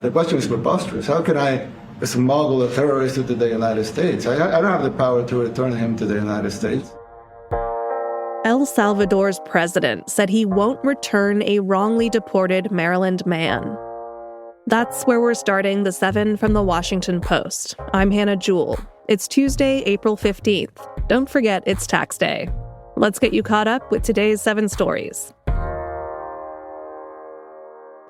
The question is preposterous. How can I smuggle a terrorist into the United States? I don't have the power to return him to the United States. El Salvador's president said he won't return a wrongly deported Maryland man. That's where we're starting the 7 from the Washington Post. I'm Hannah Jewell. It's Tuesday, April 15th. Don't forget it's tax day. Let's get you caught up with today's 7 stories.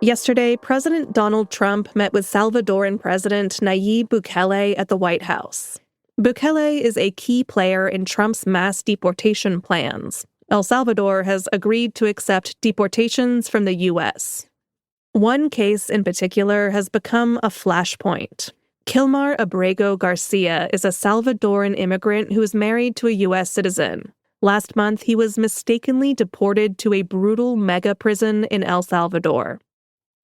Yesterday, President Donald Trump met with Salvadoran President Nayib Bukele at the White House. Bukele is a key player in Trump's mass deportation plans. El Salvador has agreed to accept deportations from the U.S. One case in particular has become a flashpoint. Kilmar Abrego García is a Salvadoran immigrant who is married to a U.S. citizen. Last month, he was mistakenly deported to a brutal mega prison in El Salvador.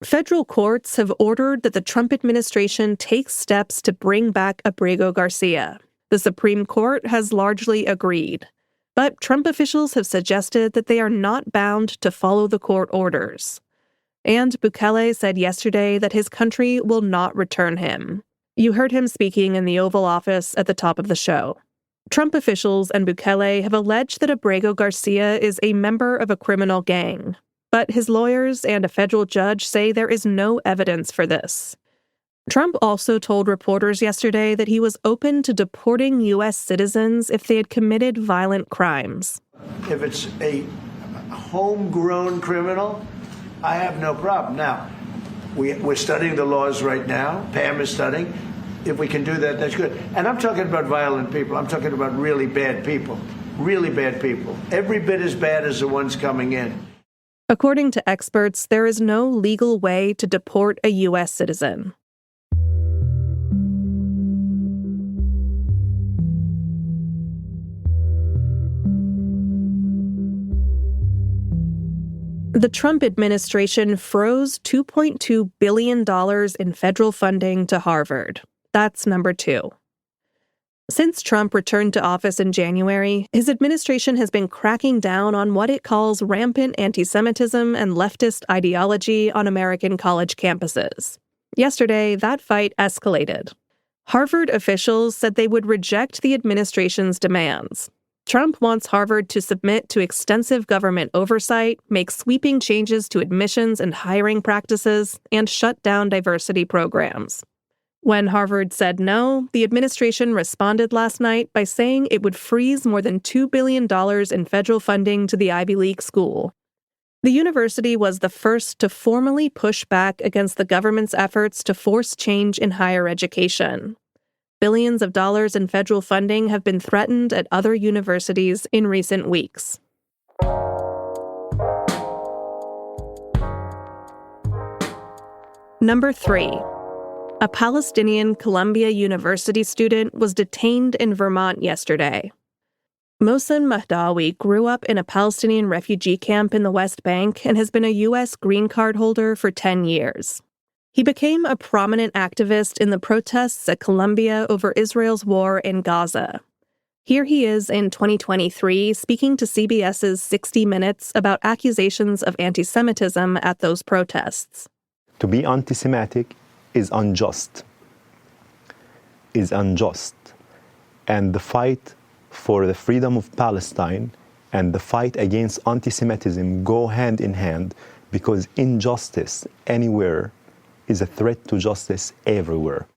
Federal courts have ordered that the Trump administration take steps to bring back Abrego García. The Supreme Court has largely agreed. But Trump officials have suggested that they are not bound to follow the court orders. And Bukele said yesterday that his country will not return him. You heard him speaking in the Oval Office at the top of the show. Trump officials and Bukele have alleged that Abrego García is a member of a criminal gang. But his lawyers and a federal judge say there is no evidence for this. Trump also told reporters yesterday that he was open to deporting U.S. citizens if they had committed violent crimes. If it's a homegrown criminal, I have no problem. Now, we're studying the laws right now. Pam is studying. If we can do that, that's good. And I'm talking about violent people. I'm talking about really bad people. Really bad people. Every bit as bad as the ones coming in. According to experts, there is no legal way to deport a U.S. citizen. The Trump administration froze $2.2 billion in federal funding to Harvard. That's number 2. Since Trump returned to office in January, his administration has been cracking down on what it calls rampant anti-Semitism and leftist ideology on American college campuses. Yesterday, that fight escalated. Harvard officials said they would reject the administration's demands. Trump wants Harvard to submit to extensive government oversight, make sweeping changes to admissions and hiring practices, and shut down diversity programs. When Harvard said no, the administration responded last night by saying it would freeze more than $2 billion in federal funding to the Ivy League school. The university was the first to formally push back against the government's efforts to force change in higher education. Billions of dollars in federal funding have been threatened at other universities in recent weeks. Number 3. A Palestinian Columbia University student was detained in Vermont yesterday. Mohsen Mahdawi grew up in a Palestinian refugee camp in the West Bank and has been a U.S. green card holder for 10 years. He became a prominent activist in the protests at Columbia over Israel's war in Gaza. Here he is in 2023 speaking to CBS's 60 Minutes about accusations of anti-Semitism at those protests. To be anti-Semitic is unjust. And the fight for the freedom of Palestine and the fight against anti-Semitism go hand in hand, because injustice anywhere is a threat to justice everywhere.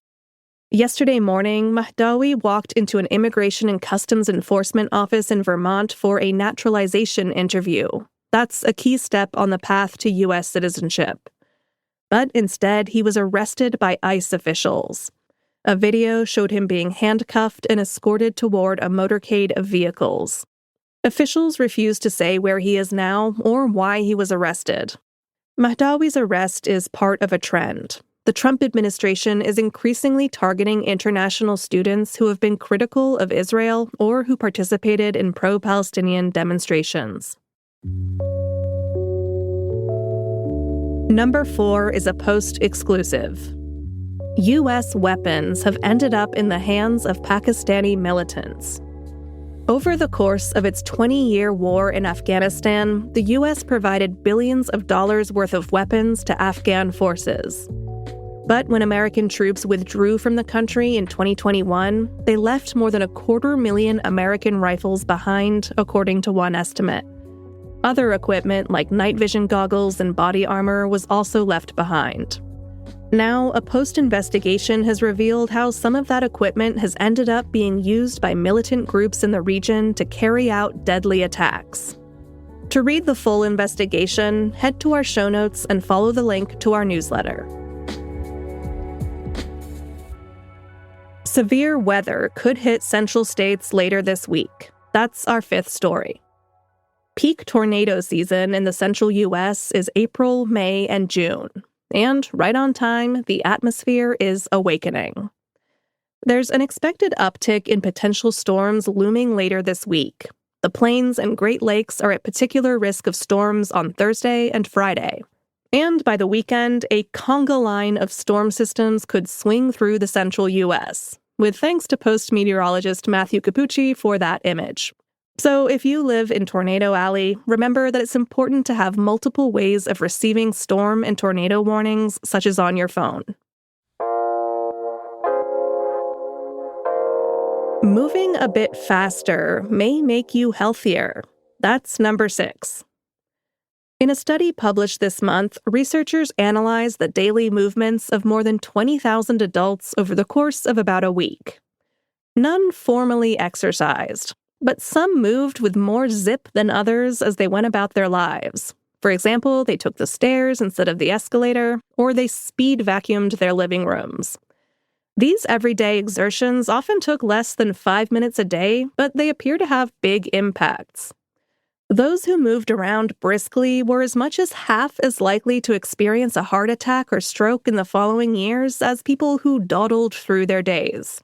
Yesterday morning, Mahdawi walked into an Immigration and Customs Enforcement office in Vermont for a naturalization interview. That's a key step on the path to U.S. citizenship. But instead, he was arrested by ICE officials. A video showed him being handcuffed and escorted toward a motorcade of vehicles. Officials refused to say where he is now or why he was arrested. Mahdawi's arrest is part of a trend. The Trump administration is increasingly targeting international students who have been critical of Israel or who participated in pro-Palestinian demonstrations. Number 4 is a Post exclusive. U.S. weapons have ended up in the hands of Pakistani militants. Over the course of its 20-year war in Afghanistan, the U.S. provided billions of dollars worth of weapons to Afghan forces. But when American troops withdrew from the country in 2021, they left more than 250,000 American rifles behind, according to one estimate. Other equipment like night vision goggles and body armor was also left behind. Now, a post-investigation has revealed how some of that equipment has ended up being used by militant groups in the region to carry out deadly attacks. To read the full investigation, head to our show notes and follow the link to our newsletter. Severe weather could hit central states later this week. That's our fifth story. Peak tornado season in the central U.S. is April, May, and June. And right on time, the atmosphere is awakening. There's an expected uptick in potential storms looming later this week. The Plains and Great Lakes are at particular risk of storms on Thursday and Friday. And by the weekend, a conga line of storm systems could swing through the central U.S., with thanks to post-meteorologist Matthew Capucci for that image. So if you live in Tornado Alley, remember that it's important to have multiple ways of receiving storm and tornado warnings, such as on your phone. Moving a bit faster may make you healthier. That's number 6. In a study published this month, researchers analyzed the daily movements of more than 20,000 adults over the course of about a week. None formally exercised, but some moved with more zip than others as they went about their lives. For example, they took the stairs instead of the escalator, or they speed vacuumed their living rooms. These everyday exertions often took less than 5 minutes a day, but they appear to have big impacts. Those who moved around briskly were as much as half as likely to experience a heart attack or stroke in the following years as people who dawdled through their days.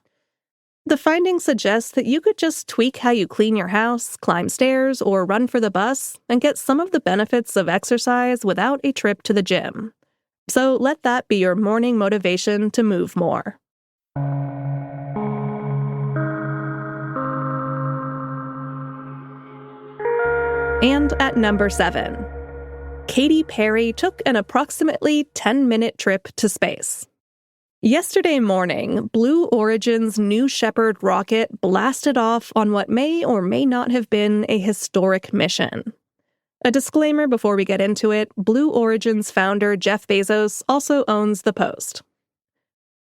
The findings suggest that you could just tweak how you clean your house, climb stairs, or run for the bus, and get some of the benefits of exercise without a trip to the gym. So let that be your morning motivation to move more. And at number 7, Katy Perry took an approximately 10-minute trip to space. Yesterday morning, Blue Origin's New Shepard rocket blasted off on what may or may not have been a historic mission. A disclaimer before we get into it, Blue Origin's founder Jeff Bezos also owns the Post.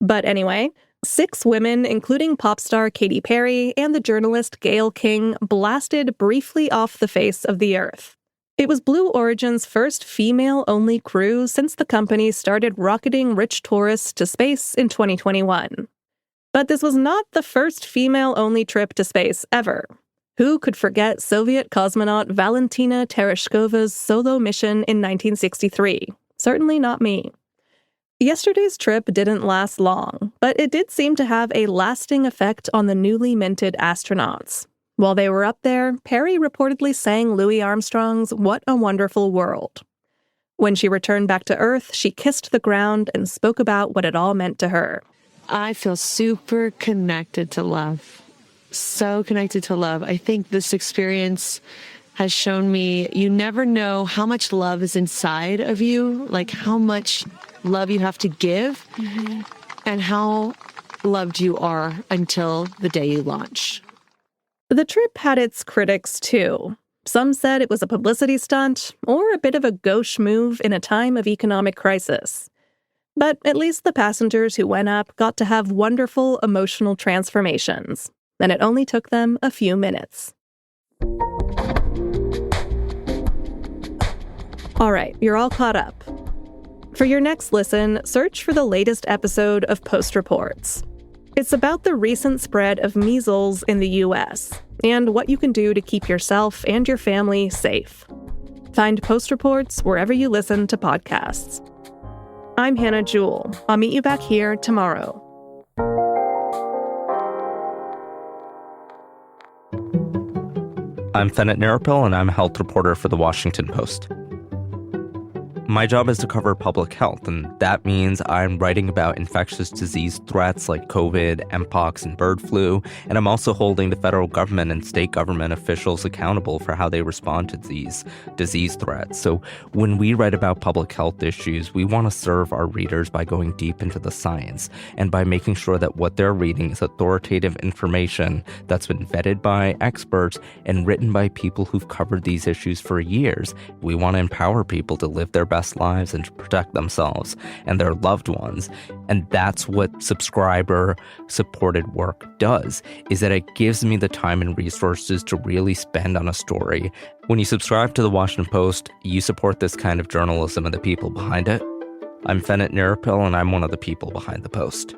But anyway, 6 women, including pop star Katy Perry and the journalist Gayle King, blasted briefly off the face of the Earth. It was Blue Origin's first female-only crew since the company started rocketing rich tourists to space in 2021. But this was not the first female-only trip to space ever. Who could forget Soviet cosmonaut Valentina Tereshkova's solo mission in 1963? Certainly not me. Yesterday's trip didn't last long, but it did seem to have a lasting effect on the newly minted astronauts. While they were up there, Perry reportedly sang Louis Armstrong's "What a Wonderful World." When she returned back to Earth, she kissed the ground and spoke about what it all meant to her. I feel super connected to love. So connected to love. I think this experience has shown me you never know how much love is inside of you, like how much love you have to give, and how loved you are until the day you launch. The trip had its critics, too. Some said it was a publicity stunt or a bit of a gauche move in a time of economic crisis. But at least the passengers who went up got to have wonderful emotional transformations, and it only took them a few minutes. All right, you're all caught up. For your next listen, search for the latest episode of Post Reports. It's about the recent spread of measles in the U.S. and what you can do to keep yourself and your family safe. Find Post Reports wherever you listen to podcasts. I'm Hannah Jewell. I'll meet you back here tomorrow. I'm Fennet Narapil, and I'm a health reporter for The Washington Post. My job is to cover public health, and that means I'm writing about infectious disease threats like COVID, Mpox, and bird flu, and I'm also holding the federal government and state government officials accountable for how they respond to these disease threats. So when we write about public health issues, we want to serve our readers by going deep into the science and by making sure that what they're reading is authoritative information that's been vetted by experts and written by people who've covered these issues for years. We want to empower people to live their best lives and to protect themselves and their loved ones. And that's what subscriber-supported work does, is that it gives me the time and resources to really spend on a story. When you subscribe to the Washington Post, you support this kind of journalism and the people behind it. I'm Fenit Nirapil, and I'm one of the people behind the Post.